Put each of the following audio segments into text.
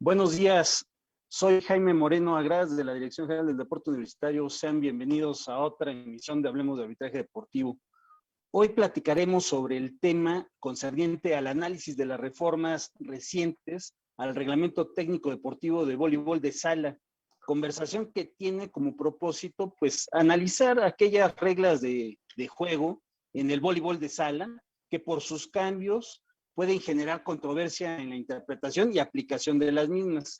Buenos días, soy Jaime Moreno Agraz de la Dirección General del Deporte Universitario. Sean bienvenidos a otra emisión de Hablemos de Arbitraje Deportivo. Hoy platicaremos sobre el tema concerniente al análisis de las reformas recientes al Reglamento Técnico Deportivo de Voleibol de Sala. Conversación que tiene como propósito, pues, analizar aquellas reglas de juego en el voleibol de sala que por sus cambios pueden generar controversia en la interpretación y aplicación de las mismas.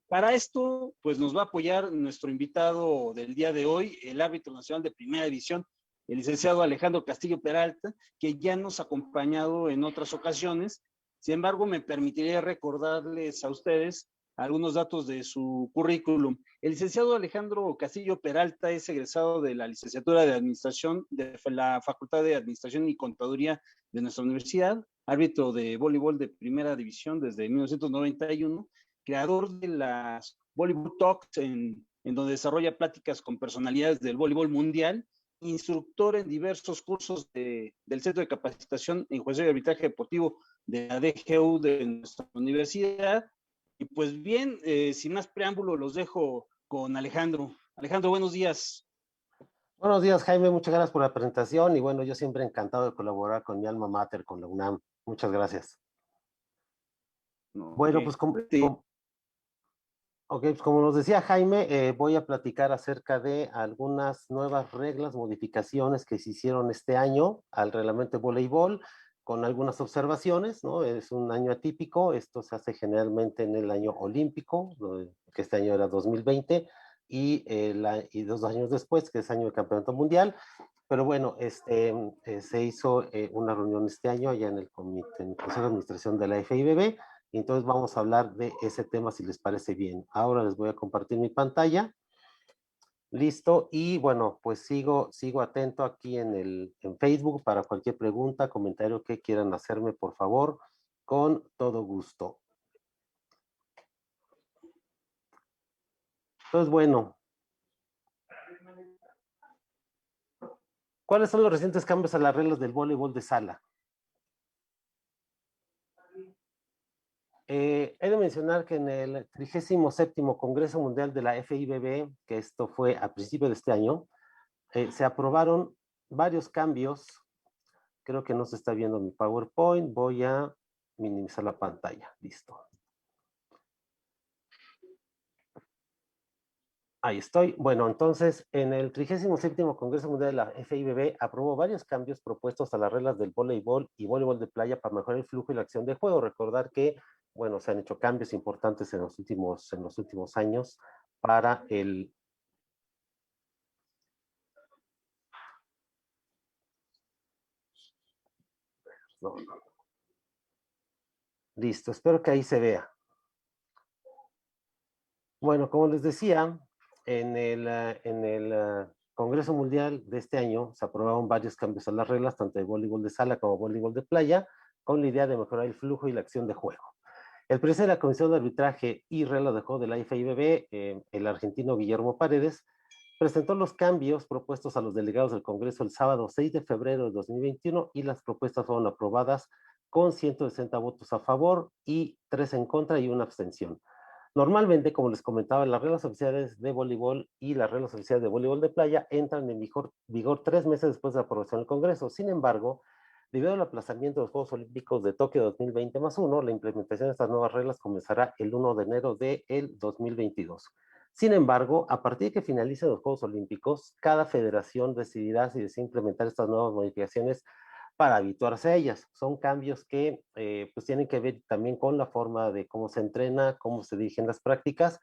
Para esto, pues nos va a apoyar nuestro invitado del día de hoy, el árbitro nacional de Primera División, el licenciado Alejandro Castillo Peralta, que ya nos ha acompañado en otras ocasiones. Sin embargo, me permitiría recordarles a ustedes algunos datos de su currículum. El licenciado Alejandro Castillo Peralta es egresado de la licenciatura de Administración de la Facultad de Administración y Contaduría de nuestra universidad, árbitro de voleibol de Primera División desde 1991, creador de las Volleyball Talks, en donde desarrolla pláticas con personalidades del voleibol mundial, instructor en diversos cursos del Centro de Capacitación en Juez y Arbitraje Deportivo de la DGU de nuestra universidad. Y pues bien, sin más preámbulo, los dejo con Alejandro. Alejandro, buenos días. Buenos días, Jaime, muchas gracias por la presentación y bueno, yo siempre encantado de colaborar con mi alma mater, con la UNAM. Muchas gracias. Bueno, pues como nos decía Jaime, voy a platicar acerca de algunas nuevas reglas, modificaciones que se hicieron este año al reglamento de voleibol, con algunas observaciones, ¿no? Es un año atípico, esto se hace generalmente en el año olímpico, que este año era 2020, y 2 años después, que es año de campeonato mundial. Pero bueno, se hizo una reunión este año allá en el Consejo de Administración de la FIBB, y entonces vamos a hablar de ese tema si les parece bien. Ahora les voy a compartir mi pantalla. Listo, y bueno, pues sigo atento aquí en Facebook para cualquier pregunta, comentario que quieran hacerme, por favor, con todo gusto. Entonces, bueno, ¿cuáles son los recientes cambios a las reglas del voleibol de sala? He de mencionar que en el 37º Congreso Mundial de la FIBB, que esto fue a principios de este año, se aprobaron varios cambios. Creo que no se está viendo mi PowerPoint. Voy a minimizar la pantalla. Listo. Ahí estoy. Bueno, entonces, en el 37º Congreso Mundial de la FIBB aprobó varios cambios propuestos a las reglas del voleibol y voleibol de playa para mejorar el flujo y la acción de juego. Recordar que, bueno, se han hecho cambios importantes en los últimos años para el... No. Listo, espero que ahí se vea. Bueno, como les decía, en el Congreso Mundial de este año se aprobaron varios cambios a las reglas, tanto de voleibol de sala como voleibol de playa, con la idea de mejorar el flujo y la acción de juego. El presidente de la Comisión de Arbitraje y Reglas de Juego de la FIBB, el argentino Guillermo Paredes, presentó los cambios propuestos a los delegados del Congreso el sábado 6 de febrero de 2021 y las propuestas fueron aprobadas con 160 votos a favor y 3 en contra y una abstención. Normalmente, como les comentaba, las reglas oficiales de voleibol y las reglas oficiales de voleibol de playa entran en vigor 3 meses después de la aprobación del Congreso. Sin embargo, debido al aplazamiento de los Juegos Olímpicos de Tokio 2020+1, la implementación de estas nuevas reglas comenzará el 1 de enero del 2022. Sin embargo, a partir de que finalicen los Juegos Olímpicos, cada federación decidirá si desea implementar estas nuevas modificaciones para habituarse a ellas. Son cambios que pues tienen que ver también con la forma de cómo se entrena, cómo se dirigen las prácticas.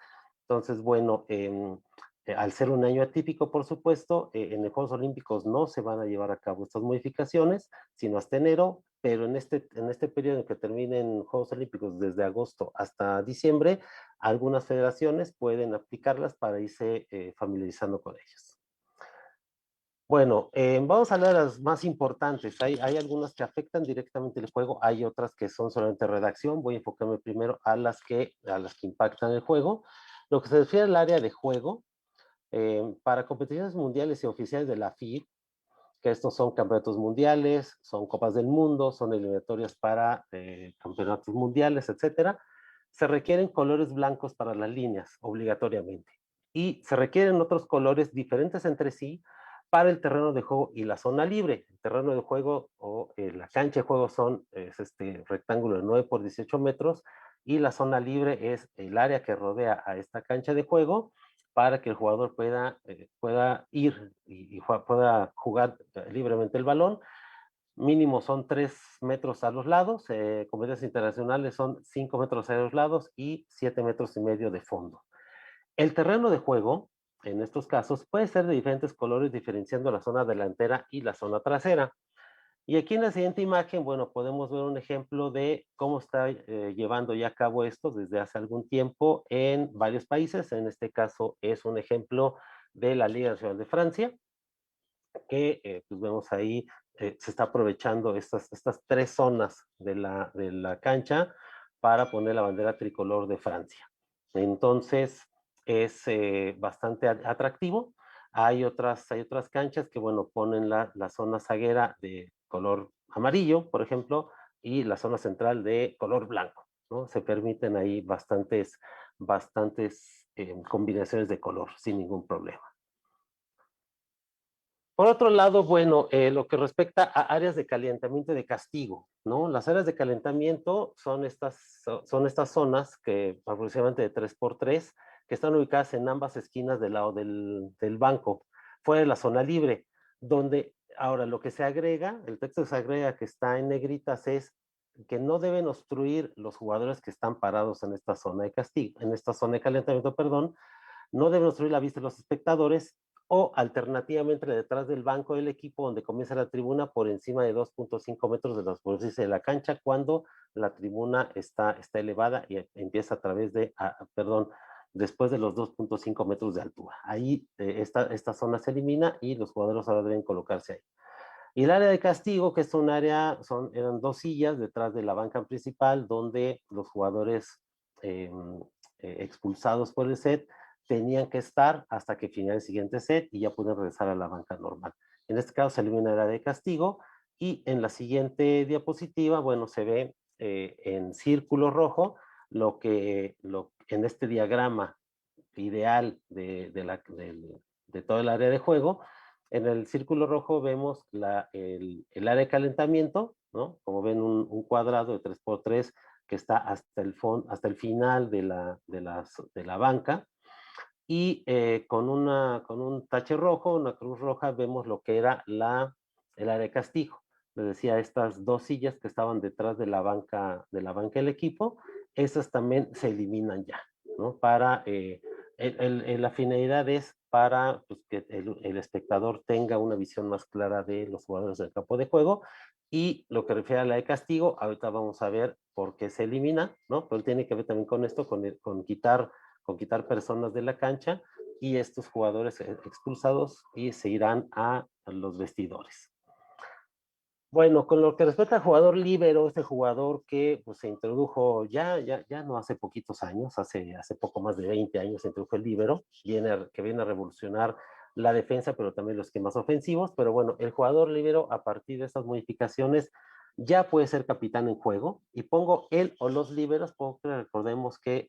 Entonces, bueno, al ser un año atípico, por supuesto, en los Juegos Olímpicos no se van a llevar a cabo estas modificaciones, sino hasta enero, pero en este periodo en que terminen Juegos Olímpicos desde agosto hasta diciembre, algunas federaciones pueden aplicarlas para irse familiarizando con ellas. Bueno, vamos a hablar de las más importantes. Hay algunas que afectan directamente el juego, hay otras que son solamente redacción. Voy a enfocarme primero a las que impactan el juego. Lo que se refiere al área de juego, para competiciones mundiales y oficiales de la FIB, que estos son campeonatos mundiales, son copas del mundo, son eliminatorias para campeonatos mundiales, etcétera, se requieren colores blancos para las líneas, obligatoriamente. Y se requieren otros colores diferentes entre sí para el terreno de juego y la zona libre. El terreno de juego o la cancha de juego es este rectángulo de 9 por 18 metros y la zona libre es el área que rodea a esta cancha de juego para que el jugador pueda ir y pueda jugar libremente el balón. Mínimo son 3 metros a los lados, competencias internacionales son 5 metros a los lados y 7 metros y medio de fondo. El terreno de juego, en estos casos, puede ser de diferentes colores, diferenciando la zona delantera y la zona trasera. Y aquí en la siguiente imagen, bueno, podemos ver un ejemplo de cómo está llevando ya a cabo esto desde hace algún tiempo en varios países. En este caso es un ejemplo de la Liga Nacional de Francia, que pues vemos ahí, se está aprovechando estas 3 zonas de la cancha para poner la bandera tricolor de Francia. Entonces, es bastante atractivo. Hay otras canchas que, bueno, ponen la zona zaguera de color amarillo, por ejemplo, y la zona central de color blanco, ¿no? Se permiten ahí bastantes combinaciones de color sin ningún problema. Por otro lado, bueno, lo que respecta a áreas de calentamiento y de castigo, ¿no? Las áreas de calentamiento son estas zonas que aproximadamente de 3x3, que están ubicadas en ambas esquinas del lado del banco, fuera de la zona libre, donde ahora lo que se agrega, el texto que se agrega que está en negritas es que no deben obstruir los jugadores que están parados en esta zona de castigo, en esta zona de calentamiento, perdón, no deben obstruir la vista de los espectadores o alternativamente detrás del banco del equipo donde comienza la tribuna por encima de 2.5 metros de la superficie de la cancha cuando la tribuna está elevada y empieza a través de, después de los 2.5 metros de altura. Ahí esta zona se elimina y los jugadores ahora deben colocarse ahí. Y el área de castigo, que es un área, eran 2 sillas detrás de la banca principal donde los jugadores expulsados por el set tenían que estar hasta que finalice el siguiente set y ya pueden regresar a la banca normal. En este caso se elimina el área de castigo y en la siguiente diapositiva, bueno, se ve en círculo rojo en este diagrama ideal de todo el área de juego. En el círculo rojo vemos el área de calentamiento, ¿no? Como ven, un cuadrado de 3x3 que está hasta el final de la banca. Y con un tache rojo, una cruz roja, vemos lo que era el área de castigo. Les decía, estas 2 sillas que estaban detrás de la banca del equipo, esas también se eliminan ya, ¿no? La finalidad es para pues, que el espectador tenga una visión más clara de los jugadores del campo de juego. Y lo que refiere a la de castigo, ahorita vamos a ver por qué se elimina, ¿no? Pero tiene que ver también con esto, con quitar personas de la cancha y estos jugadores expulsados y se irán a los vestidores. Bueno, con lo que respecta al jugador líbero, este jugador que pues, se introdujo ya no hace poquitos años, hace poco más de 20 años se introdujo el líbero, que viene a revolucionar la defensa, pero también los esquemas ofensivos. Pero bueno, el jugador líbero, a partir de estas modificaciones, ya puede ser capitán en juego. Y pongo él o los líberos, porque recordemos que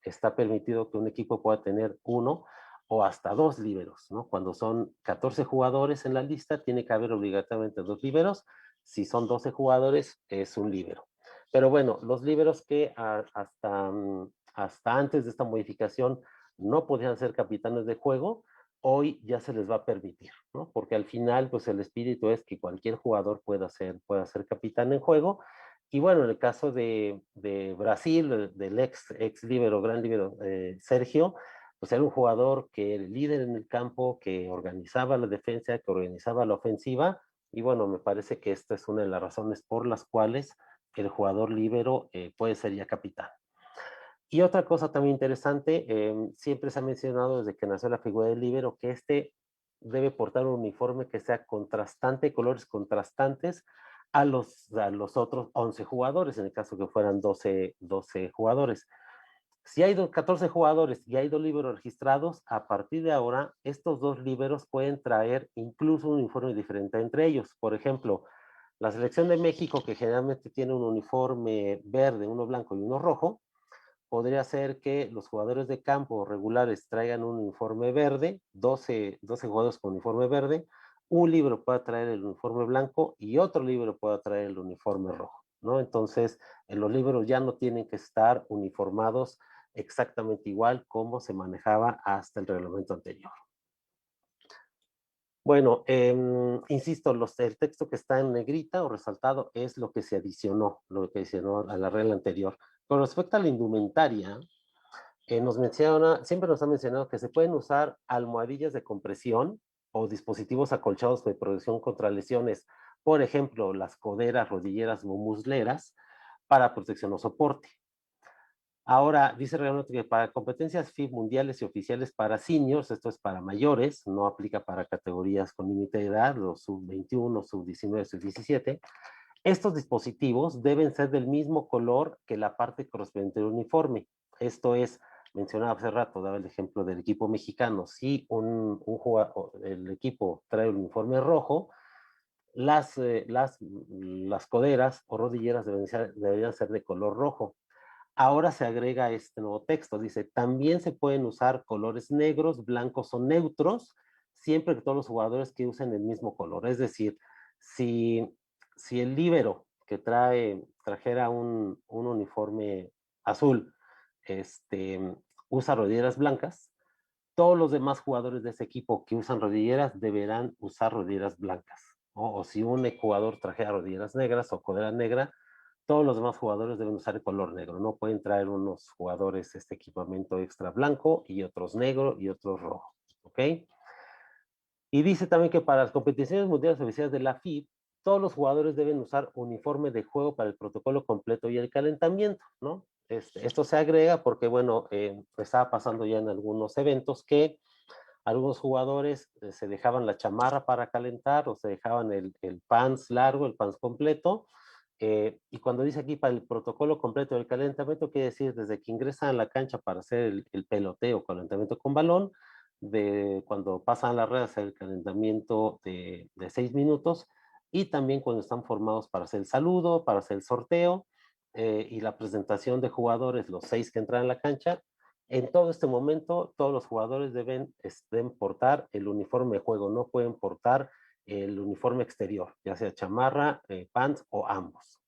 está permitido que un equipo pueda tener 1 o hasta 2 líberos, ¿no? Cuando son 14 jugadores en la lista, tiene que haber obligatoriamente 2 líberos. Si son 12 jugadores, es un líbero. Pero bueno, los líberos que hasta antes de esta modificación no podían ser capitanes de juego, hoy ya se les va a permitir, ¿no? Porque al final, pues el espíritu es que cualquier jugador pueda ser capitán en juego. Y bueno, en el caso de Brasil, del ex líbero, gran líbero, Sergio, pues era un jugador que era el líder en el campo, que organizaba la defensa, que organizaba la ofensiva, y bueno, me parece que esta es una de las razones por las cuales el jugador líbero puede ser ya capitán. Y otra cosa también interesante, siempre se ha mencionado desde que nació la figura del líbero que este debe portar un uniforme que sea contrastante, colores contrastantes a los otros 11 jugadores, en el caso que fueran 12 jugadores. Si hay 14 jugadores y hay 2 líberos registrados, a partir de ahora, estos 2 líberos pueden traer incluso un uniforme diferente entre ellos. Por ejemplo, la selección de México, que generalmente tiene un uniforme verde, uno blanco y uno rojo, podría ser que los jugadores de campo regulares traigan un uniforme verde, 12 jugadores con uniforme verde, un libro pueda traer el uniforme blanco y otro libro pueda traer el uniforme rojo, ¿no? Entonces, en los libros ya no tienen que estar uniformados exactamente igual como se manejaba hasta el reglamento anterior. Bueno, insisto, el texto que está en negrita o resaltado es lo que se adicionó, a la regla anterior. Con respecto a la indumentaria, siempre nos ha mencionado que se pueden usar almohadillas de compresión o dispositivos acolchados de protección contra lesiones, por ejemplo, las coderas, rodilleras o musleras, para protección o soporte. Ahora, dice realmente que para competencias FIB mundiales y oficiales para seniors, esto es para mayores, no aplica para categorías con límite de edad, los sub-21, sub-19, sub-17, estos dispositivos deben ser del mismo color que la parte correspondiente del uniforme. Esto es, mencionaba hace rato, daba el ejemplo del equipo mexicano, si el equipo trae un uniforme rojo, las coderas o rodilleras deberían ser de color rojo. Ahora se agrega este nuevo texto, dice, también se pueden usar colores negros, blancos o neutros, siempre que todos los jugadores que usen el mismo color. Es decir, si el líbero que trajera un uniforme azul, usa rodilleras blancas, todos los demás jugadores de ese equipo que usan rodilleras deberán usar rodilleras blancas, ¿no? O si un jugador trajera rodilleras negras o codera negra, todos los demás jugadores deben usar el color negro. No pueden traer unos jugadores este equipamiento extra blanco y otros negro y otros rojo. ¿Ok? Y dice también que para las competiciones mundiales oficiales de la FIB, todos los jugadores deben usar uniforme de juego para el protocolo completo y el calentamiento, ¿no? Esto se agrega porque, bueno, estaba pasando ya en algunos eventos que algunos jugadores se dejaban la chamarra para calentar o se dejaban el pants largo, el pants completo. Y cuando dice aquí para el protocolo completo del calentamiento, quiere decir desde que ingresan a la cancha para hacer el peloteo, calentamiento con balón, de cuando pasan las redes el calentamiento de 6 minutos y también cuando están formados para hacer el saludo, para hacer el sorteo y la presentación de jugadores, los 6 que entran a la cancha. En todo este momento, todos los jugadores deben portar el uniforme de juego, no pueden portar el uniforme exterior, ya sea chamarra, pants o ambos.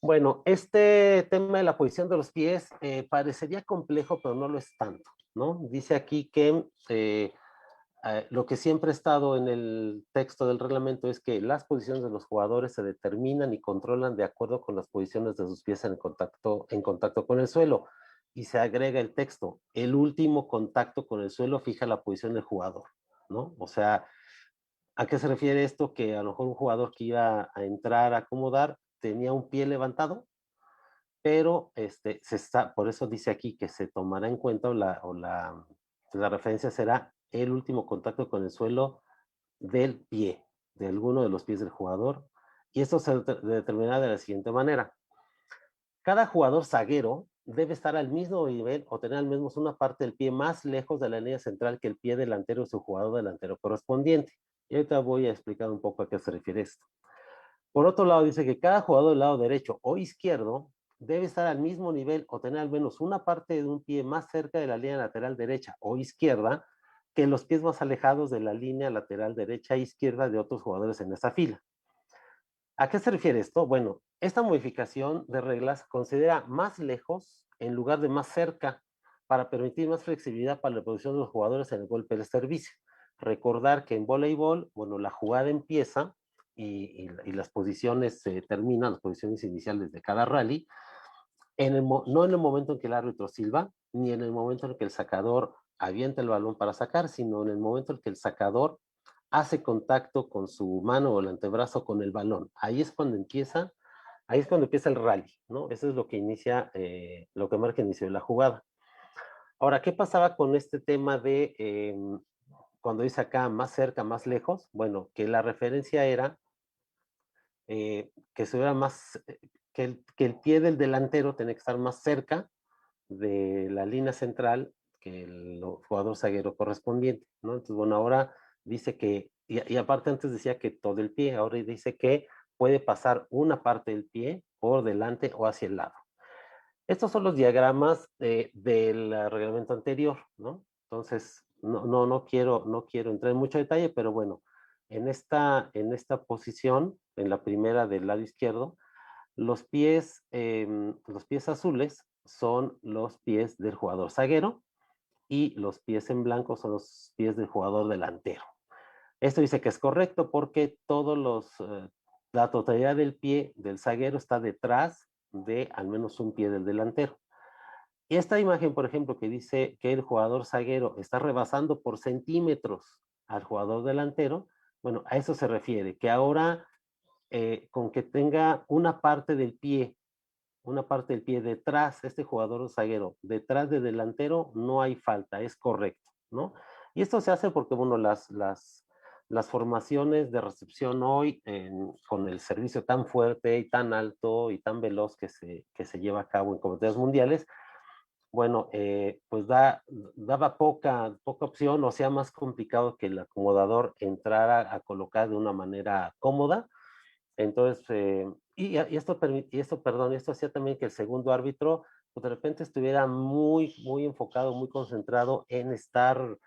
Bueno, este tema de la posición de los pies parecería complejo, pero no lo es tanto, ¿no? Dice aquí que lo que siempre ha estado en el texto del reglamento es que las posiciones de los jugadores se determinan y controlan de acuerdo con las posiciones de sus pies en contacto con el suelo. Y se agrega el texto, el último contacto con el suelo fija la posición del jugador, ¿no? O sea, ¿a qué se refiere esto? Que a lo mejor un jugador que iba a entrar a acomodar tenía un pie levantado, pero por eso dice aquí que se tomará en cuenta la referencia será el último contacto con el suelo del pie, de alguno de los pies del jugador. Y esto se determinará de la siguiente manera. Cada jugador zaguero debe estar al mismo nivel o tener al menos una parte del pie más lejos de la línea central que el pie delantero de su jugador delantero correspondiente. Y ahorita voy a explicar un poco a qué se refiere esto. Por otro lado, dice que cada jugador del lado derecho o izquierdo debe estar al mismo nivel o tener al menos una parte de un pie más cerca de la línea lateral derecha o izquierda que los pies más alejados de la línea lateral derecha e izquierda de otros jugadores en esa fila. ¿A qué se refiere esto? Bueno, esta modificación de reglas considera más lejos en lugar de más cerca para permitir más flexibilidad para la posición de los jugadores en el golpe del servicio. Recordar que en voleibol, bueno, la jugada empieza y las posiciones se terminan, las posiciones iniciales de cada rally, no en el momento en que el árbitro silba, ni en el momento en que el sacador avienta el balón para sacar, sino en el momento en que el sacador hace contacto con su mano o el antebrazo con el balón. Ahí es cuando empieza el rally, ¿no? Eso es lo que inicia, lo que marca el inicio de la jugada. Ahora, ¿qué pasaba con este tema de cuando dice acá más cerca, más lejos? Bueno, que la referencia era que estuviera más, que el pie del delantero tenía que estar más cerca de la línea central que el jugador zaguero correspondiente, ¿no? Entonces, bueno, ahora dice que, y aparte antes decía que todo el pie, ahora dice que puede pasar una parte del pie por delante o hacia el lado. Estos son los diagramas del reglamento anterior, ¿no? Entonces, no quiero entrar en mucho detalle, pero bueno, en esta posición, en la primera del lado izquierdo, los pies azules son los pies del jugador zaguero y los pies en blanco son los pies del jugador delantero. Esto dice que es correcto porque la totalidad del pie del zaguero está detrás de al menos un pie del delantero. Y esta imagen, por ejemplo, que dice que el jugador zaguero está rebasando por centímetros al jugador delantero, bueno, a eso se refiere, que ahora con que tenga una parte del pie detrás, este jugador zaguero, detrás de delantero, no hay falta, es correcto, ¿no? Y esto se hace porque, bueno, las formaciones de recepción hoy, con el servicio tan fuerte y tan alto y tan veloz que se lleva a cabo en competencias mundiales, bueno, pues daba poca opción, o sea, más complicado que el acomodador entrara a colocar de una manera cómoda. Entonces, esto hacía también que el segundo árbitro, pues de repente estuviera muy enfocado, muy concentrado en estar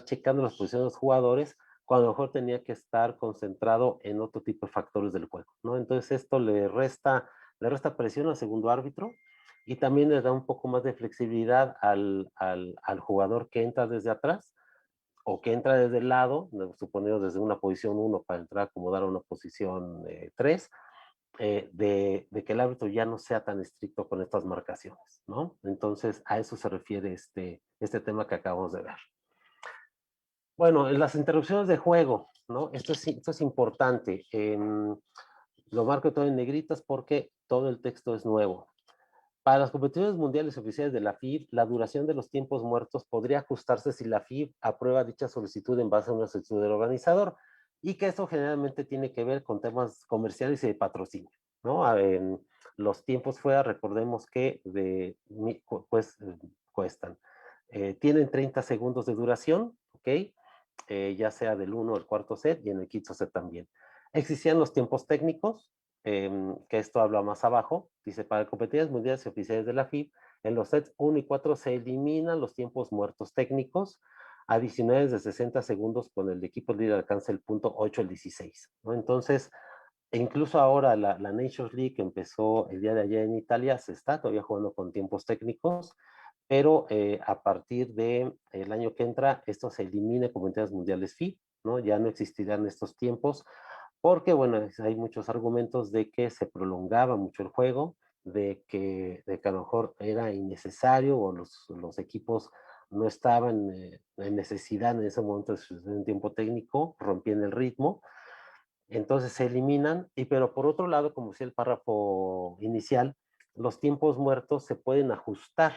checando las posiciones de los jugadores, cuando a lo mejor tenía que estar concentrado en otro tipo de factores del juego, ¿no? Entonces esto le resta presión al segundo árbitro y también le da un poco más de flexibilidad al jugador que entra desde atrás o que entra desde el lado, suponiendo desde una posición 1 para entrar a acomodar a una posición 3, de que el árbitro ya no sea tan estricto con estas marcaciones, ¿no? Entonces, a eso se refiere este tema que acabamos de ver. Bueno, en las interrupciones de juego, ¿no? Esto es importante. Lo marco todo en negritas porque todo el texto es nuevo. Para las competiciones mundiales oficiales de la FIB, la duración de los tiempos muertos podría ajustarse si la FIB aprueba dicha solicitud en base a una solicitud del organizador, y que eso generalmente tiene que ver con temas comerciales y de patrocinio, ¿no? En los tiempos fuera, recordemos que pues, cuestan. Tienen 30 segundos de duración, ¿ok? Ya sea del 1 al cuarto set y en el quinto set también. Existían los tiempos técnicos, que esto habla más abajo, dice, para competencias mundiales y oficiales de la FIB, en los sets 1 y 4 se eliminan los tiempos muertos técnicos, adicionales de 60 segundos con el equipo líder alcanza el punto 8 al 16, ¿no? Entonces, incluso ahora la Nations League que empezó el día de ayer en Italia, se está todavía jugando con tiempos técnicos, pero a partir del año que entra, esto se elimina como entidades mundiales FIB, ¿no? Ya no existirán estos tiempos, porque, bueno, hay muchos argumentos de que se prolongaba mucho el juego, de que a lo mejor era innecesario o los equipos no estaban en necesidad en ese momento de un tiempo técnico, rompían el ritmo, entonces se eliminan, pero por otro lado, como decía el párrafo inicial, los tiempos muertos se pueden ajustar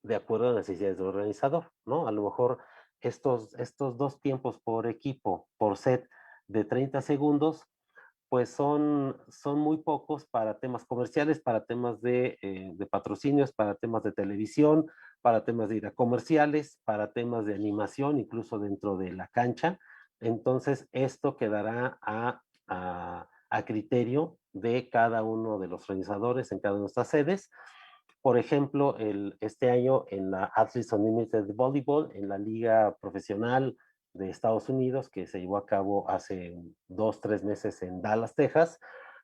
de acuerdo a las necesidades del organizador, ¿no? A lo mejor estos dos tiempos por equipo, por set de 30 segundos, pues son muy pocos para temas comerciales, para temas de patrocinios, para temas de televisión, para temas de ir a comerciales, para temas de animación, incluso dentro de la cancha. Entonces, esto quedará a criterio de cada uno de los organizadores en cada una de nuestras sedes. Por ejemplo, este año en la Athletes Unlimited Volleyball, en la liga profesional de Estados Unidos, que se llevó a cabo hace 2, 3 meses en Dallas, Texas,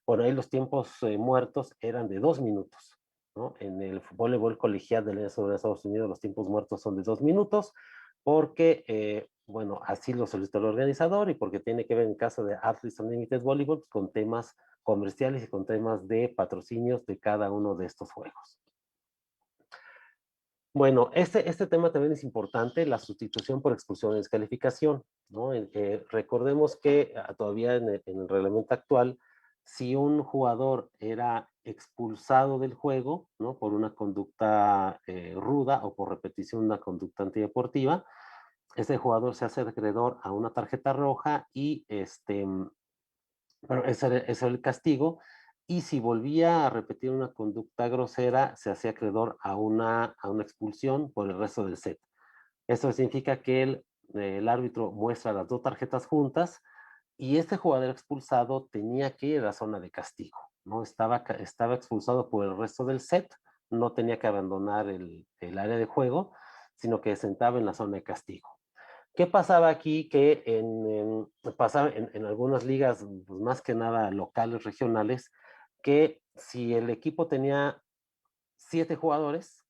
bueno, ahí los tiempos muertos eran de 2 minutos, ¿no? En el voleibol colegial de los Estados Unidos los tiempos muertos son de 2 minutos, porque, bueno, así lo solicitó el organizador y porque tiene que ver en caso de Athletes Unlimited Volleyball con temas comerciales y con temas de patrocinios de cada uno de estos juegos. Bueno, este tema también es importante, la sustitución por expulsión y descalificación, ¿no? Recordemos que todavía en el reglamento actual, si un jugador era expulsado del juego, ¿no? Por una conducta ruda o por repetición de una conducta antideportiva, ese jugador se hace acreedor a una tarjeta roja y bueno, ese era el castigo. Y si volvía a repetir una conducta grosera, se hacía acreedor a una expulsión por el resto del set. Esto significa que el árbitro muestra las dos tarjetas juntas y este jugador expulsado tenía que ir a la zona de castigo, ¿no? Estaba expulsado por el resto del set, no tenía que abandonar el área de juego, sino que se sentaba en la zona de castigo. ¿Qué pasaba aquí? Que pasaba en algunas ligas, pues más que nada locales, regionales, que si el equipo tenía 7 jugadores,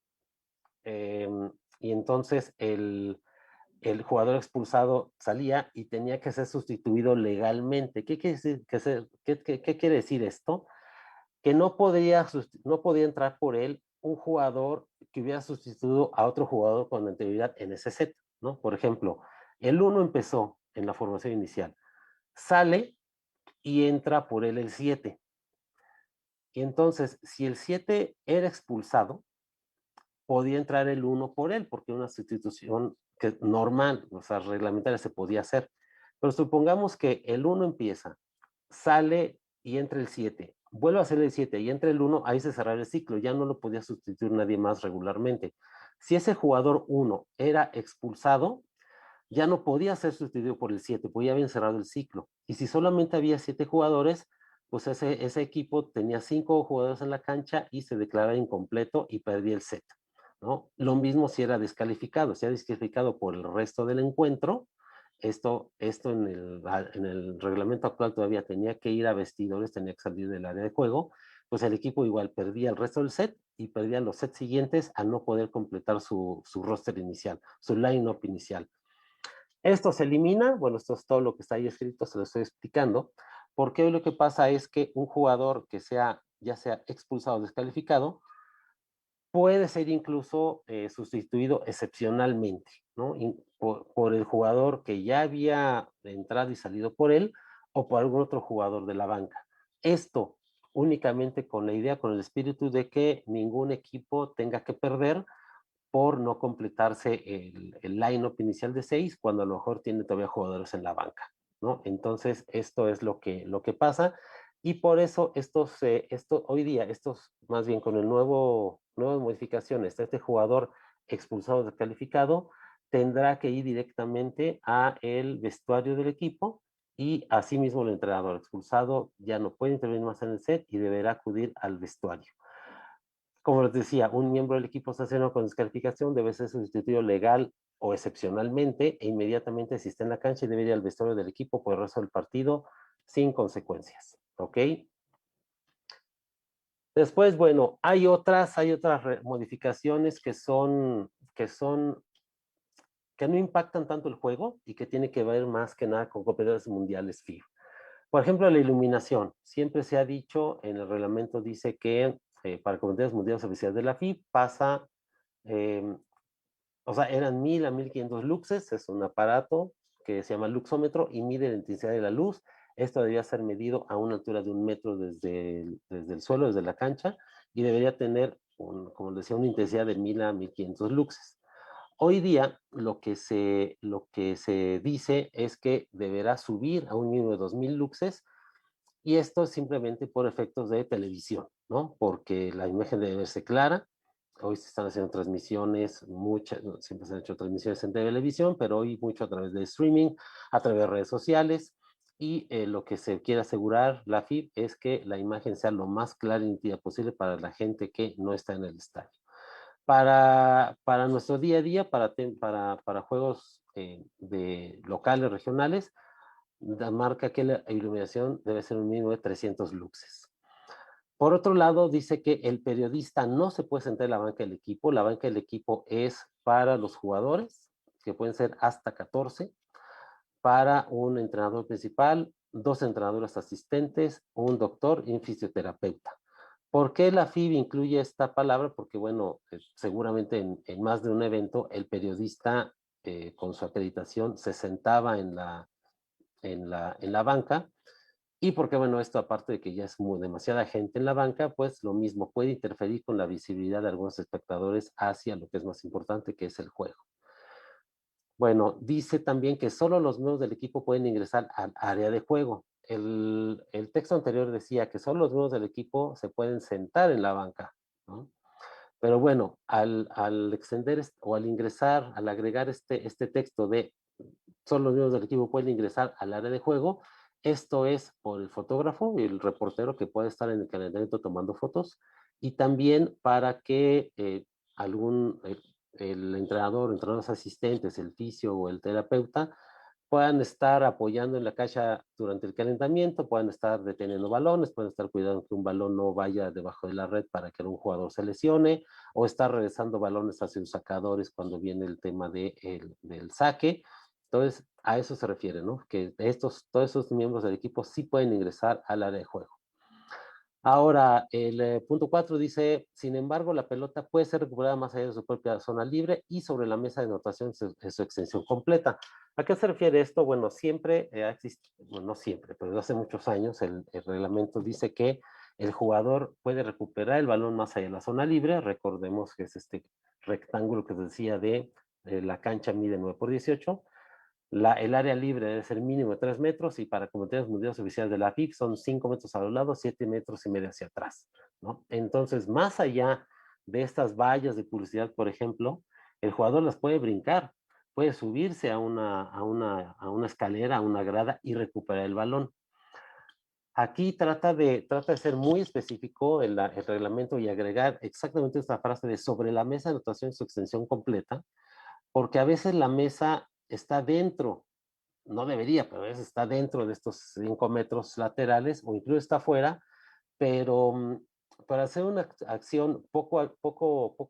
eh, y entonces el jugador expulsado salía y tenía que ser sustituido legalmente. ¿Qué quiere decir, qué quiere decir esto? Que no podía entrar por él un jugador que hubiera sustituido a otro jugador con anterioridad en ese set, ¿no? Por ejemplo, el 1 empezó en la formación inicial, sale y entra por él el 7. Y entonces, si el 7 era expulsado, podía entrar el 1 por él, porque una sustitución que normal, o sea, reglamentaria se podía hacer. Pero supongamos que el 1 empieza, sale y entra el 7, vuelve a ser el 7 y entra el 1, ahí se cerrará el ciclo, ya no lo podía sustituir nadie más regularmente. Si ese jugador 1 era expulsado, ya no podía ser sustituido por el 7, pues ya habían cerrado el ciclo. Y si solamente había 7 jugadores, pues ese equipo tenía 5 jugadores en la cancha y se declaraba incompleto y perdía el set, ¿no? Lo mismo si era descalificado, si era descalificado por el resto del encuentro, esto en el reglamento actual todavía tenía que ir a vestidores, tenía que salir del área de juego, pues el equipo igual perdía el resto del set y perdía los sets siguientes al no poder completar su roster inicial, su line-up inicial. Esto se elimina, bueno, esto es todo lo que está ahí escrito, se lo estoy explicando, porque hoy lo que pasa es que un jugador que sea, ya sea expulsado o descalificado, puede ser incluso sustituido excepcionalmente, ¿no? Por el jugador que ya había entrado y salido por él, o por algún otro jugador de la banca. Esto únicamente con la idea, con el espíritu de que ningún equipo tenga que perder por no completarse el line-up inicial de 6 cuando a lo mejor tiene todavía jugadores en la banca, ¿no? Entonces, esto es lo que pasa y por eso hoy día, estos más bien con el nuevas modificaciones, este jugador expulsado descalificado tendrá que ir directamente a el vestuario del equipo y asimismo el entrenador expulsado ya no puede intervenir más en el set y deberá acudir al vestuario. Como les decía, un miembro del equipo sancionado con descalificación debe ser sustituido legal o excepcionalmente e inmediatamente si está en la cancha y debe ir al vestuario del equipo por el resto del partido sin consecuencias. ¿Ok? Después, bueno, hay otras modificaciones que no impactan tanto el juego y que tiene que ver más que nada con competencias mundiales FIF. Por ejemplo, la iluminación. Siempre se ha dicho, en el reglamento dice que para competencias mundiales oficiales de la FIF pasa eh, o sea, eran 1000 a 1500 luxes, es un aparato que se llama luxómetro y mide la intensidad de la luz. Esto debía ser medido a una altura de 1 metro desde el suelo, desde la cancha, y debería tener, como decía, una intensidad de 1000 a 1500 luxes. Hoy día lo que se dice es que deberá subir a un mínimo de 2000 luxes y esto es simplemente por efectos de televisión, ¿no? Porque la imagen debe verse clara. Hoy se están haciendo transmisiones, muchas, no, siempre se han hecho transmisiones en televisión, pero hoy mucho a través de streaming, a través de redes sociales. Y lo que se quiere asegurar, la FIB, es que la imagen sea lo más clara y nítida posible para la gente que no está en el estadio. Para nuestro día a día, para juegos de locales, regionales, marca que la iluminación debe ser un mínimo de 300 luxes. Por otro lado, dice que el periodista no se puede sentar en la banca del equipo. La banca del equipo es para los jugadores, que pueden ser hasta 14, para un entrenador principal, 2 entrenadores asistentes, un doctor y un fisioterapeuta. ¿Por qué la FIB incluye esta palabra? Porque, bueno, seguramente en más de un evento el periodista con su acreditación se sentaba en la banca, y porque, bueno, esto aparte de que ya es demasiada gente en la banca, pues lo mismo puede interferir con la visibilidad de algunos espectadores hacia lo que es más importante, que es el juego. Bueno, dice también que solo los miembros del equipo pueden ingresar al área de juego. El texto anterior decía que solo los miembros del equipo se pueden sentar en la banca, ¿no? Pero bueno, al extender o al ingresar, al agregar este texto de solo los miembros del equipo pueden ingresar al área de juego, esto es por el fotógrafo y el reportero que puede estar en el calentamiento tomando fotos, y también para que algún, el entrenador, entrenadores asistentes, el fisio o el terapeuta puedan estar apoyando en la cancha durante el calentamiento, puedan estar deteniendo balones, pueden estar cuidando que un balón no vaya debajo de la red para que un jugador se lesione, o estar regresando balones hacia los sacadores cuando viene el tema del saque. Entonces, a eso se refiere, ¿no? Que todos esos miembros del equipo sí pueden ingresar al área de juego. Ahora, el punto 4 dice, sin embargo, la pelota puede ser recuperada más allá de su propia zona libre y sobre la mesa de anotación en su extensión completa. ¿A qué se refiere esto? Bueno, siempre ha existido, bueno, no siempre, pero desde hace muchos años el reglamento dice que el jugador puede recuperar el balón más allá de la zona libre. Recordemos que es este rectángulo que decía de la cancha mide 9 por 18. El área libre debe ser mínimo de 3 metros, y para cometer mundiales oficiales de la FIB son 5 metros a los lados, 7 metros y medio hacia atrás, ¿no? Entonces, más allá de estas vallas de publicidad, por ejemplo, el jugador las puede brincar, puede subirse a una escalera, a una grada y recuperar el balón. Aquí trata de ser muy específico el reglamento y agregar exactamente esta frase de sobre la mesa de anotación en su extensión completa, porque a veces la mesa está dentro, no debería, pero a veces está dentro de estos 5 metros laterales o incluso está fuera, pero para hacer una acción poco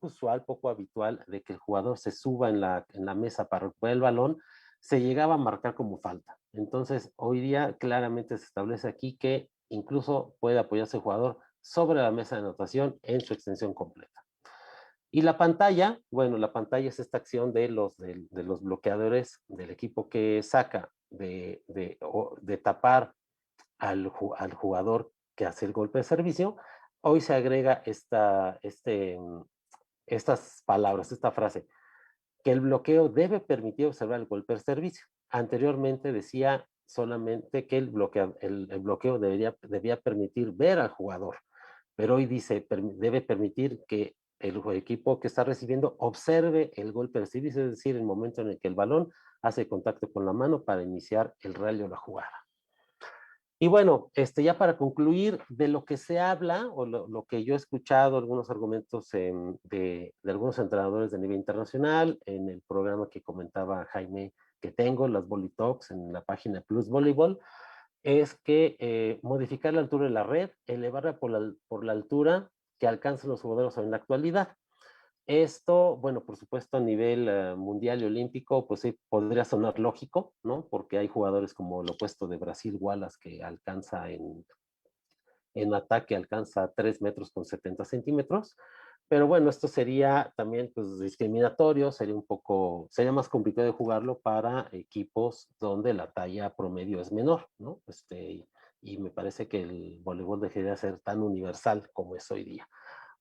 usual, poco habitual, de que el jugador se suba en la mesa para recuperar el balón, se llegaba a marcar como falta. Entonces, hoy día claramente se establece aquí que incluso puede apoyarse el jugador sobre la mesa de anotación en su extensión completa. Y la pantalla, bueno, la pantalla es esta acción de los bloqueadores del equipo que saca de tapar al jugador que hace el golpe de servicio. Hoy se agrega estas palabras, esta frase, que el bloqueo debe permitir observar el golpe de servicio. Anteriormente decía solamente que el bloqueo debía permitir ver al jugador, pero hoy dice debe permitir que el equipo que está recibiendo observe el golpe de servicio, es decir, el momento en el que el balón hace contacto con la mano para iniciar el rally o la jugada. Y bueno, ya para concluir, de lo que se habla, o lo que yo he escuchado, algunos argumentos de algunos entrenadores de nivel internacional, en el programa que comentaba Jaime que tengo, las Volley Talks, en la página Plus Voleibol, es que modificar la altura de la red, elevarla por la altura que alcanzan los jugadores en la actualidad. Esto, bueno, por supuesto a nivel mundial y olímpico, pues sí, podría sonar lógico, ¿no? Porque hay jugadores como el opuesto de Brasil, Wallace, que alcanza en ataque, alcanza 3 metros con 70 centímetros. Pero bueno, esto sería también pues discriminatorio, sería más complicado de jugarlo para equipos donde la talla promedio es menor, ¿no? Y me parece que el voleibol debería ser tan universal como es hoy día.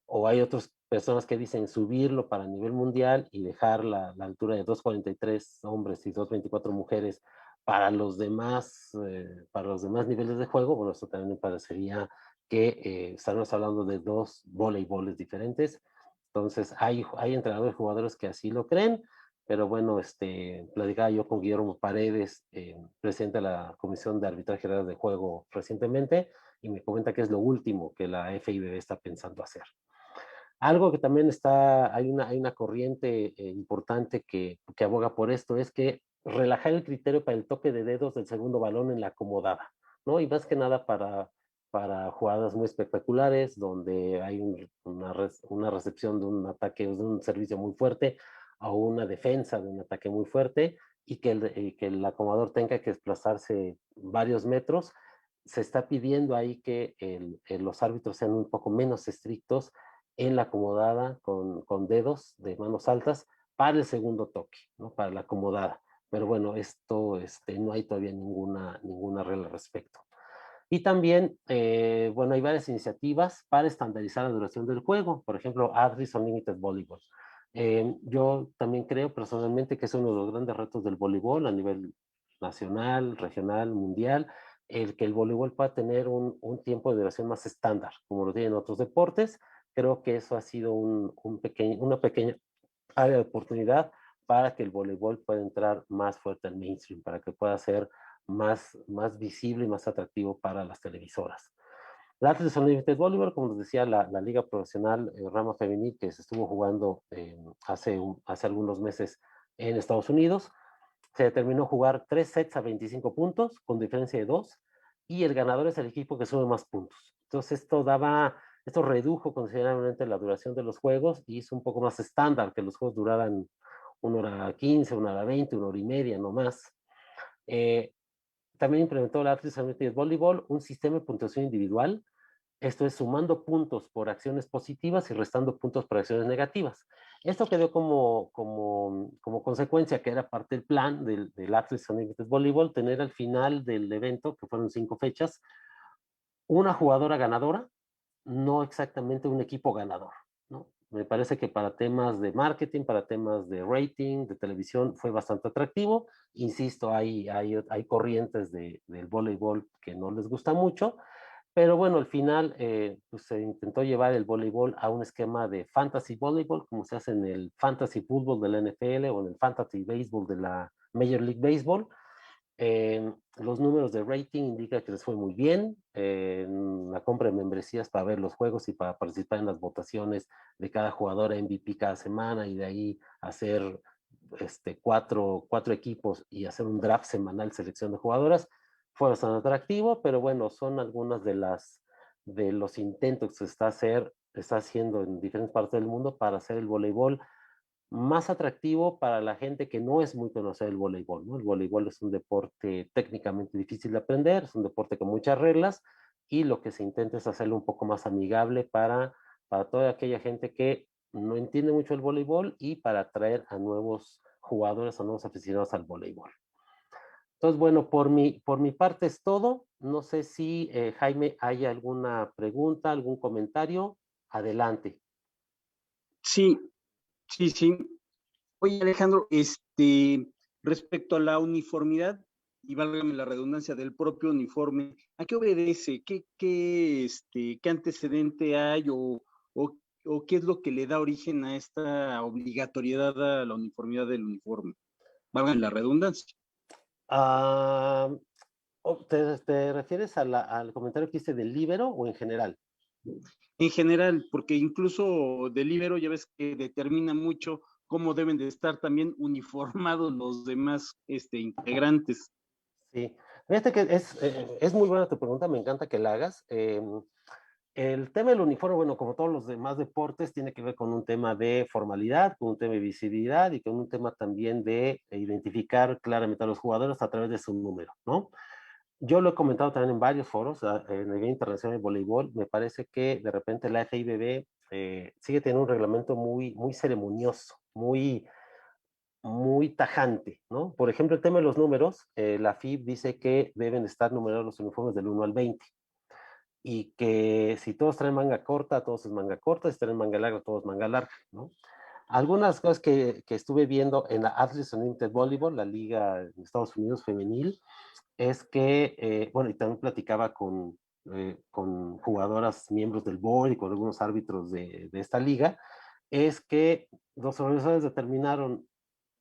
O hay otras personas que dicen subirlo para nivel mundial y dejar la altura de 2.43 hombres y 2.24 mujeres para los demás niveles de juego. Bueno, esto también me parecería que estamos hablando de dos voleiboles diferentes. Entonces, hay entrenadores y jugadores que así lo creen, pero bueno, platicaba yo con Guillermo Paredes, presidente de la Comisión de Arbitraje de Juego recientemente, y me comenta que es lo último que la FIBB está pensando hacer. Algo que también hay una corriente importante que aboga por esto, es que relajar el criterio para el toque de dedos del segundo balón en la acomodada, ¿no? Y más que nada para jugadas muy espectaculares, donde hay una recepción de un ataque, de un servicio muy fuerte, o una defensa de un ataque muy fuerte, y que el acomodador tenga que desplazarse varios metros. se está pidiendo ahí que los árbitros sean un poco menos estrictos en la acomodada con dedos de manos altas para el segundo toque, ¿no? Para la acomodada. Pero bueno, esto no hay todavía ninguna regla al respecto. Y también, bueno, hay varias iniciativas para estandarizar la duración del juego. Por ejemplo, Atlas Unlimited Volleyball. Yo también creo personalmente que es uno de los grandes retos del voleibol a nivel nacional, regional, mundial, el que el voleibol pueda tener un tiempo de duración más estándar, como lo tienen otros deportes. Creo que eso ha sido una pequeña área de oportunidad para que el voleibol pueda entrar más fuerte al mainstream, para que pueda ser más visible y más atractivo para las televisoras. La Atlas Unlimited Volleyball, como les decía, la liga profesional rama femenil que se estuvo jugando hace algunos meses en Estados Unidos, se determinó jugar 3 sets a 25 puntos con diferencia de 2 y el ganador es el equipo que sube más puntos. Entonces esto redujo considerablemente la duración de los juegos y hizo un poco más estándar que los juegos duraran 1 hora 15, 1 hora 20, 1 hora y media, no más. Eh, También implementó la Atlas Unlimited Volleyball un sistema de puntuación individual. Esto es sumando puntos por acciones positivas y restando puntos por acciones negativas. Esto quedó como consecuencia, que era parte del plan del Atlas Unlimited Volleyball, tener al final del evento, que fueron 5 fechas, una jugadora ganadora, no exactamente un equipo ganador, ¿no? Me parece que para temas de marketing, para temas de rating, de televisión, fue bastante atractivo. Insisto, hay corrientes del voleibol que no les gusta mucho, pero bueno, al final pues se intentó llevar el voleibol a un esquema de fantasy voleibol, como se hace en el fantasy fútbol de la NFL o en el fantasy baseball de la Major League Baseball. Los números de rating indican que les fue muy bien en la compra de membresías para ver los juegos y para participar en las votaciones de cada jugador MVP cada semana y de ahí hacer cuatro equipos y hacer un draft semanal selección de jugadoras. Fue bastante atractivo, pero bueno, son algunas de los intentos que está haciendo en diferentes partes del mundo para hacer el voleibol más atractivo para la gente que no es muy conocida del voleibol, ¿no? El voleibol es un deporte técnicamente difícil de aprender, es un deporte con muchas reglas y lo que se intenta es hacerlo un poco más amigable para toda aquella gente que no entiende mucho el voleibol y para atraer a nuevos jugadores, a nuevos aficionados al voleibol. Entonces, bueno, por mi parte es todo. No sé si Jaime hay alguna pregunta, algún comentario. Adelante. Sí, sí, sí. Oye, Alejandro, respecto a la uniformidad, y válgame la redundancia del propio uniforme, ¿a qué obedece? ¿Qué antecedente hay o qué es lo que le da origen a esta obligatoriedad a la uniformidad del uniforme? Válgame la redundancia. Ah, ¿te refieres al comentario que hice del líbero o en general? En general, porque incluso del líbero ya ves que determina mucho cómo deben de estar también uniformados los demás integrantes. Sí, fíjate que es muy buena tu pregunta, me encanta que la hagas. El tema del uniforme, bueno, como todos los demás deportes, tiene que ver con un tema de formalidad, con un tema de visibilidad y con un tema también de identificar claramente a los jugadores a través de su número, ¿no? Yo lo he comentado también en varios foros, en el Día Internacional de Voleibol, me parece que de repente la FIBB sigue teniendo un reglamento muy ceremonioso, muy tajante, ¿no? Por ejemplo, el tema de los números, la FIB dice que deben estar numerados los uniformes del 1 al 20 y que si todos traen manga corta, todos es manga corta, si traen manga larga, todos manga larga, ¿no? Algunas cosas que estuve viendo en la Atlas Unlimited Volleyball, la liga en Estados Unidos femenil, es que, bueno, y también platicaba con jugadoras, miembros del board y con algunos árbitros de esta liga, es que los organizadores determinaron,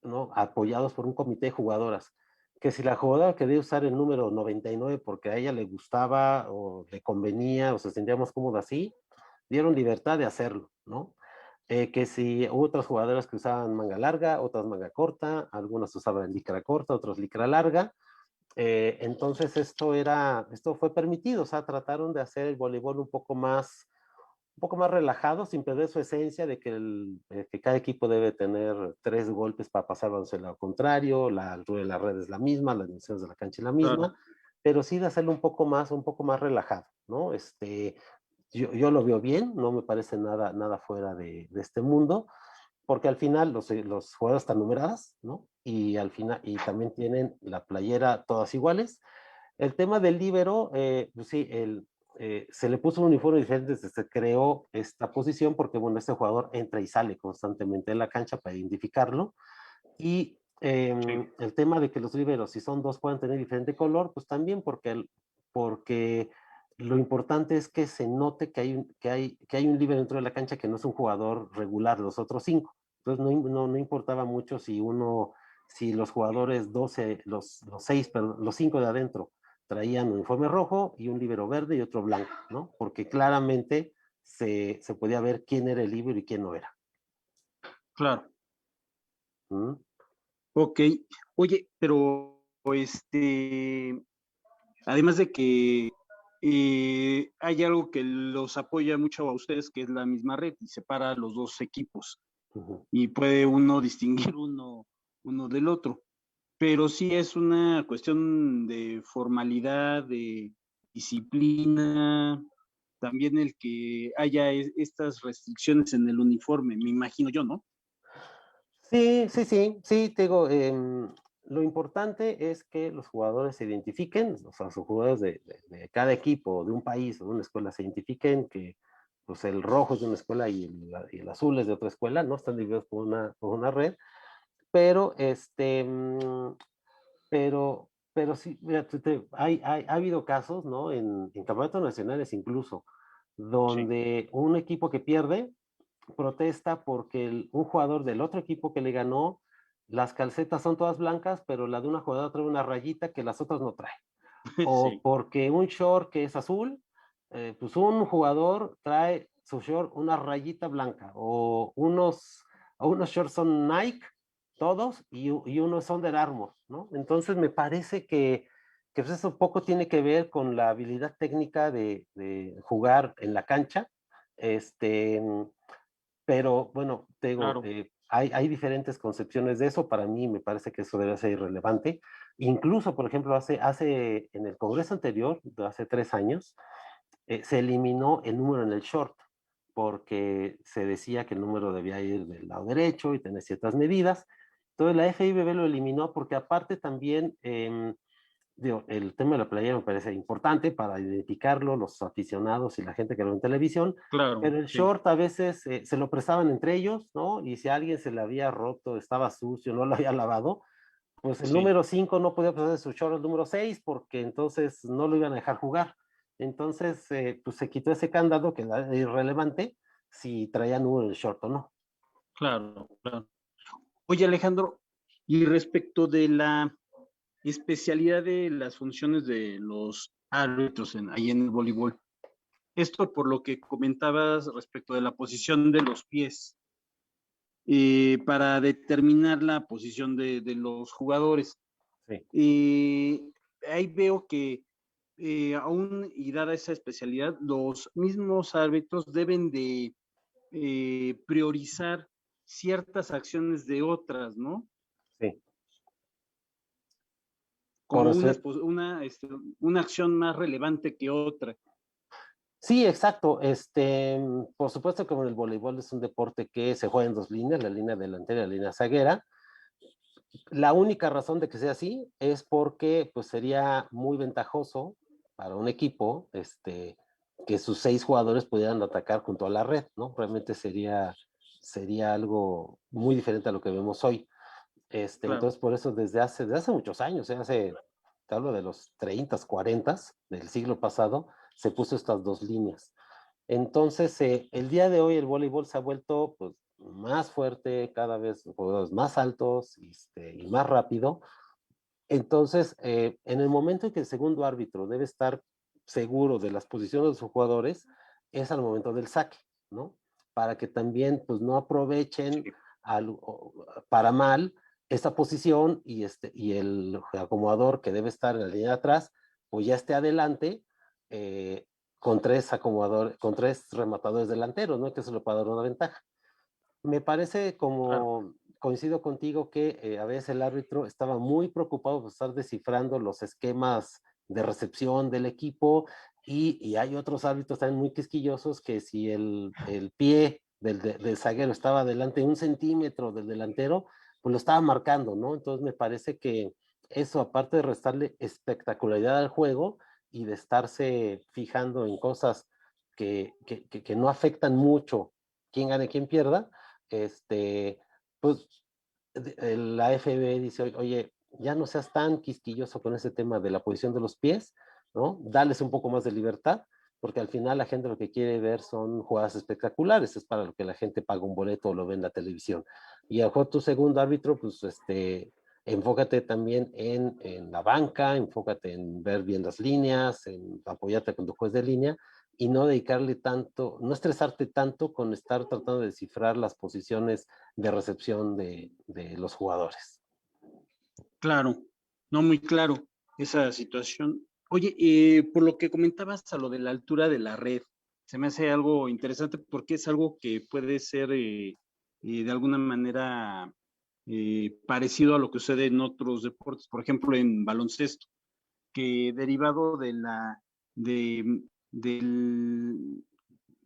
¿no? Apoyados por un comité de jugadoras, que si la jugadora quería usar el número 99 porque a ella le gustaba o le convenía o se sentía más cómoda así, dieron libertad de hacerlo, ¿no? Que si hubo otras jugadoras que usaban manga larga, otras manga corta, algunas usaban licra corta, otras licra larga, entonces esto fue permitido, o sea, trataron de hacer el voleibol un poco más relajado, sin perder su esencia de que cada equipo debe tener 3 golpes para pasar al lado contrario, la altura de la red es la misma, las dimensiones de la cancha es la Claro. misma, pero sí de hacerlo un poco más relajado, ¿no? Yo lo veo bien, no me parece nada fuera de este mundo, porque al final los jugadores están numeradas, ¿no? Y al final, y también tienen la playera todas iguales. El tema del líbero, pues sí, se le puso un uniforme diferente desde que se creó esta posición, porque bueno, este jugador entra y sale constantemente en la cancha para identificarlo. Y Sí, el tema de que los líberos, si son dos, puedan tener diferente color, pues también porque lo importante es que se note que hay un líbero dentro de la cancha que no es un jugador regular de los otros cinco. Entonces no importaba mucho si los jugadores 12, los seis, perdón, los cinco de adentro traían un uniforme rojo y un líbero verde y otro blanco, ¿no? Porque claramente se podía ver quién era el líbero y quién no era. claro. ¿Mm? Ok. Oye, pero además de que hay algo que los apoya mucho a ustedes, que es la misma red y separa a los dos equipos Ujú. y puede uno distinguir uno del otro. Pero sí es una cuestión de formalidad, de disciplina, también el que haya estas restricciones en el uniforme, me imagino yo, ¿no? Sí, te digo, lo importante es que los jugadores se identifiquen, o sea, los jugadores de cada equipo, de un país o de una escuela se identifiquen que pues el rojo es de una escuela y el azul es de otra escuela, ¿no? Están divididos por una red, pero pero sí, mira, ha habido casos, ¿no? En campeonatos nacionales incluso, Sí. donde un equipo que pierde protesta porque un jugador del otro equipo que le ganó, las calcetas son todas blancas, pero la de una jugadora trae una rayita que las otras no trae. O Sí, porque un short que es azul, pues un jugador trae su short una rayita blanca. O unos shorts son Nike, todos, y unos son del Armour, ¿no? Entonces me parece que pues eso poco tiene que ver con la habilidad técnica de jugar en la cancha. Este, pero bueno, te digo, claro. hay diferentes concepciones de eso. Para mí me parece que eso debe ser irrelevante. Incluso, por ejemplo, en el Congreso anterior, de hace 3 años, se eliminó el número en el short, porque se decía que el número debía ir del lado derecho y tener ciertas medidas. Entonces la FIBB lo eliminó porque aparte también digo, el tema de la playera me parece importante para identificarlo, los aficionados y la gente que lo ve en televisión, Claro, pero el sí, short a veces se lo prestaban entre ellos, ¿no? Y si a alguien se le había roto, estaba sucio, no lo había lavado, pues el sí, número 5 no podía pasar de su short al número 6 porque entonces no lo iban a dejar jugar. Entonces, pues se quitó ese candado que era irrelevante si traía número en el short o no. claro, claro. Oye, Alejandro, y respecto de la especialidad de las funciones de los árbitros ahí en el voleibol, esto por lo que comentabas respecto de la posición de los pies, para determinar la posición de los jugadores. Sí. Eh, Ahí veo que aún y dada esa especialidad, los mismos árbitros deben de priorizar ciertas acciones de otras, ¿no? Sí. Por Como eso, una acción más relevante que otra. sí, exacto. Por supuesto que el voleibol es un deporte que se juega en dos líneas, la línea delantera y la línea zaguera. La única razón de que sea así es porque pues, sería muy ventajoso para un equipo que sus 6 jugadores pudieran atacar junto a la red, ¿no? Realmente sería algo muy diferente a lo que vemos hoy. Claro, Entonces, por eso desde hace muchos años, te hablo de los 30, 40 del siglo pasado, se puso estas dos líneas. Entonces, el día de hoy el voleibol se ha vuelto pues, más fuerte, cada vez jugadores más altos y más rápido. Entonces, en el momento en que el segundo árbitro debe estar seguro de las posiciones de sus jugadores, es al momento del saque, ¿no? Para que también pues, no aprovechen sí, para mal esa posición y el acomodador que debe estar en la línea de atrás, pues ya esté adelante eh, con tres rematadores delanteros, ¿no? Que eso le puede dar una ventaja. Me parece claro. como coincido contigo que a veces el árbitro estaba muy preocupado por estar descifrando los esquemas de recepción del equipo, y hay otros árbitros también muy quisquillosos que si el pie del zaguero estaba delante 1 centímetro del delantero, pues lo estaba marcando, ¿no? Entonces me parece que eso, aparte de restarle espectacularidad al juego y de estarse fijando en cosas que no afectan mucho quién gane, quién pierda, pues la FB dice, oye, ya no seas tan quisquilloso con ese tema de la posición de los pies, ¿no? Dales un poco más de libertad, porque al final la gente lo que quiere ver son jugadas espectaculares, es para lo que la gente paga un boleto o lo ve en la televisión. Y a tu segundo árbitro, pues enfócate también en la banca, enfócate en ver bien las líneas, en apoyarte con tu juez de línea, y no dedicarle tanto, no estresarte tanto con estar tratando de descifrar las posiciones de recepción de los jugadores. Claro, no muy claro esa situación. Oye, por lo que comentabas a lo de la altura de la red, se me hace algo interesante porque es algo que puede ser de alguna manera parecido a lo que sucede en otros deportes, por ejemplo en baloncesto, que derivado de, del-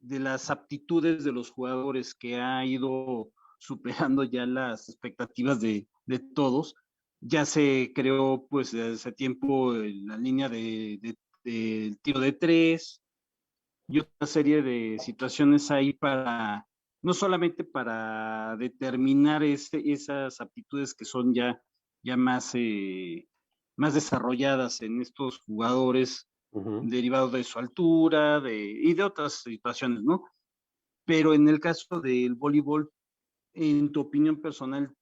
de las aptitudes de los jugadores que ha ido superando ya las expectativas de todos, ya se creó pues desde hace tiempo la línea de tiro de tres y otra serie de situaciones ahí para, no solamente para determinar esas aptitudes que son ya más desarrolladas en estos jugadores derivados de su altura y de otras situaciones, ¿no? Pero en el caso del voleibol, en tu opinión personal,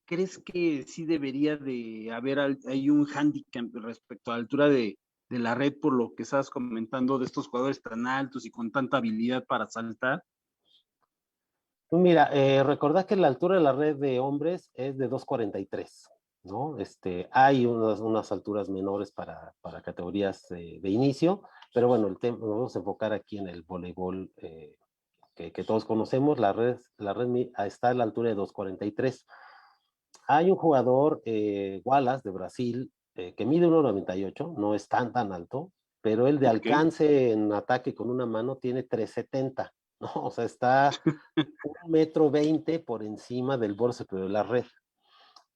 ¿crees que sí debería de haber hay un hándicap respecto a la altura de la red por lo que estabas comentando de estos jugadores tan altos y con tanta habilidad para saltar? Pues mira, recordad que la altura de la red de hombres es de 2,43, ¿no? Hay unas alturas menores para categorías de inicio, pero bueno, nos vamos a enfocar aquí en el voleibol que todos conocemos. La red está a la altura de 2,43. Hay un jugador, Wallace, de Brasil, que mide 1,98, no es tan alto, pero el de Ok, alcance en ataque con una mano tiene 3,70, ¿no? O sea, está 1,20 m por encima del borde superior de la red.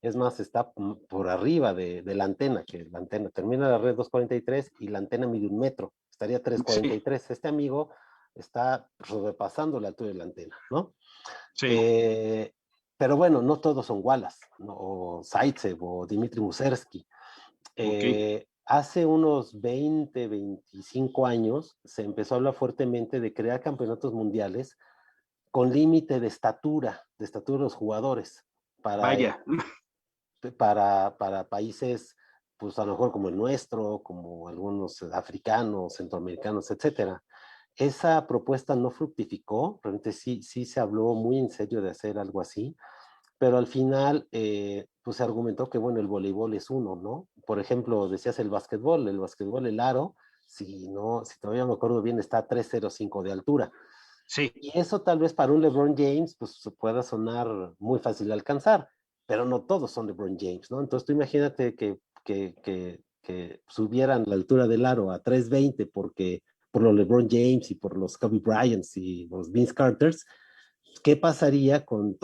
Es más, está por arriba de la antena, que la antena termina la red 2,43 y la antena mide 1 metro, estaría sí, 3,43. Este amigo está sobrepasando la altura de la antena, ¿no? sí, Eh, pero bueno, no todos son Wallace, ¿no? O Zaitsev o Dmitry Musersky. ok, Hace unos 20, 25 años se empezó a hablar fuertemente de crear campeonatos mundiales con límite de estatura de los jugadores, para, vaya, para países, pues a lo mejor como el nuestro, como algunos africanos, centroamericanos, etcétera. Esa propuesta no fructificó, realmente sí se habló muy en serio de hacer algo así, pero al final, pues se argumentó que, bueno, el voleibol es uno, ¿no? Por ejemplo, decías el básquetbol, el aro, si todavía me acuerdo bien, está a 3,05 de altura. sí, Y eso tal vez para un LeBron James, pues pueda sonar muy fácil de alcanzar, pero no todos son LeBron James, ¿no? Entonces tú imagínate que subieran la altura del aro a 3,20 porque por los LeBron James y por los Kobe Bryants y los Vince Carters, ¿qué pasaría con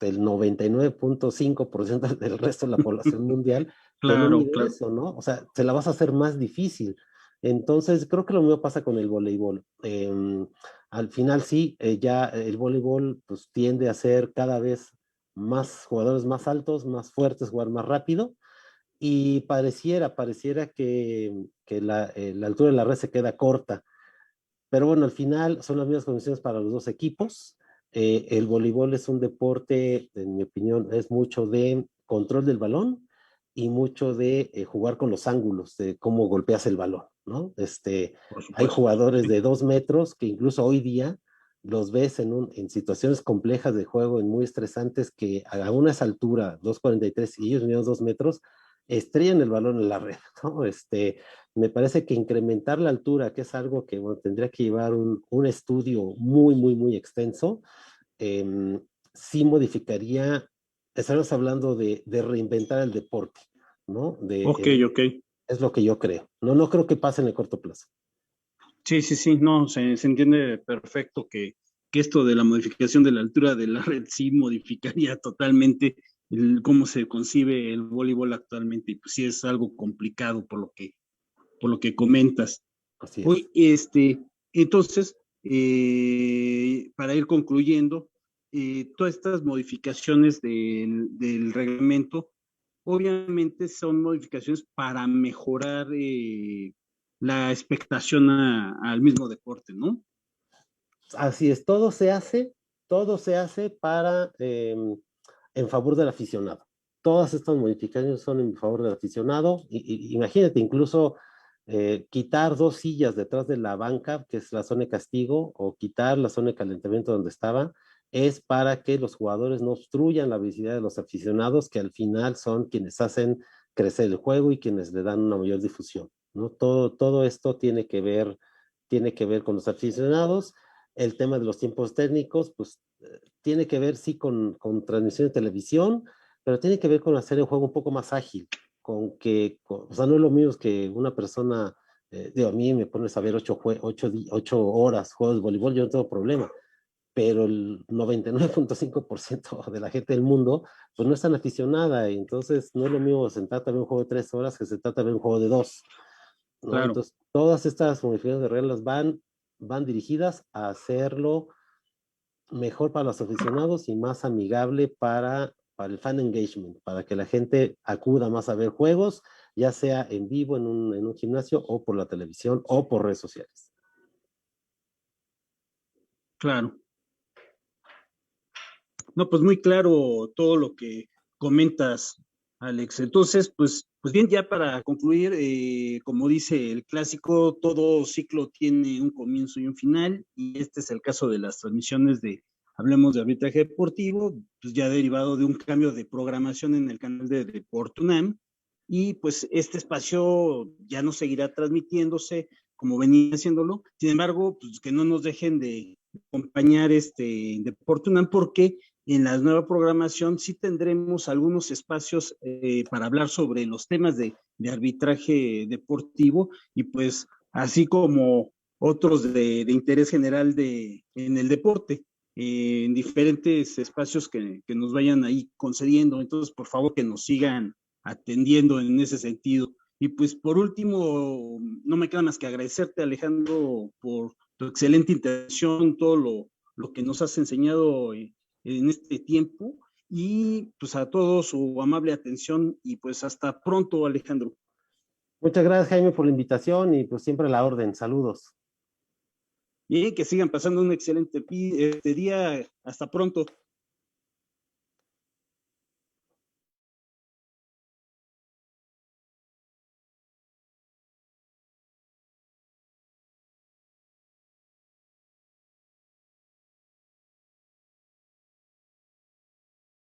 el 99,5% del resto de la población mundial que no claro, mide claro. eso, ¿no? O sea, se la vas a hacer más difícil. Entonces, creo que lo mismo pasa con el voleibol. Al final sí, ya el voleibol pues tiende a ser cada vez más jugadores más altos, más fuertes, jugar más rápido, y pareciera que la altura de la red se queda corta, pero bueno, al final son las mismas condiciones para los dos equipos. El voleibol es un deporte, en mi opinión, es mucho de control del balón y mucho de jugar con los ángulos, de cómo golpeas el balón, ¿no? Por Hay supuesto. jugadores Sí, de 2 metros que incluso hoy día los ves en situaciones complejas de juego, en muy estresantes, que a una esa altura, 2,43, y ellos miden 2 metros, estrellan el balón en la red, ¿no? Me parece que incrementar la altura, que es algo que bueno, tendría que llevar un estudio muy, muy, muy extenso, eh, sí modificaría, estamos hablando de reinventar el deporte, ¿no? ok, ok. Es lo que yo creo. No creo que pase en el corto plazo. Sí, no, se entiende perfecto que esto de la modificación de la altura de la red sí modificaría totalmente cómo se concibe el voleibol actualmente, y pues sí es algo complicado por lo que comentas. Así es. Hoy, entonces, para ir concluyendo, todas estas modificaciones del reglamento, obviamente son modificaciones para mejorar la expectación al mismo deporte, ¿no? Así es, todo se hace para, en favor del aficionado. Todas estas modificaciones son en favor del aficionado. Imagínate, incluso quitar 2 sillas detrás de la banca, que es la zona de castigo, o quitar la zona de calentamiento donde estaba, es para que los jugadores no obstruyan la visibilidad de los aficionados, que al final son quienes hacen crecer el juego y quienes le dan una mayor difusión, ¿no? Todo esto tiene que ver con los aficionados. El tema de los tiempos técnicos, pues tiene que ver, sí, con transmisión de televisión, pero tiene que ver con hacer el juego un poco más ágil, o sea, no es lo mismo que una persona, digo, a mí me pones a ver 8 horas juegos de voleibol, yo no tengo problema, pero el 99.5% de la gente del mundo, pues no es tan aficionada, y entonces no es lo mismo sentarte a ver un juego de 3 horas que sentarte a ver un juego de 2, ¿no? Claro, Entonces, todas estas modificaciones de reglas van dirigidas a hacerlo mejor para los aficionados y más amigable para el fan engagement, para que la gente acuda más a ver juegos, ya sea en vivo en un gimnasio o por la televisión o por redes sociales. claro. No, pues muy claro todo lo que comentas, Alex. Entonces, pues bien, ya para concluir, como dice el clásico, todo ciclo tiene un comienzo y un final, y este es el caso de las transmisiones de Hablemos de Arbitraje Deportivo, pues ya derivado de un cambio de programación en el canal de Deportunam, y pues este espacio ya no seguirá transmitiéndose como venía haciéndolo. Sin embargo, pues que no nos dejen de acompañar Deportunam, porque en la nueva programación sí tendremos algunos espacios para hablar sobre los temas de arbitraje deportivo, y pues así como otros de interés general en el deporte, en diferentes espacios que nos vayan ahí concediendo. Entonces, por favor, que nos sigan atendiendo en ese sentido. Y pues por último, no me queda más que agradecerte, Alejandro, por tu excelente intención, todo lo que nos has enseñado en este tiempo, y pues a todos su amable atención, y pues hasta pronto, Alejandro. Muchas gracias, Jaime, por la invitación y pues siempre a la orden. Saludos. Y que sigan pasando un excelente día. Hasta pronto.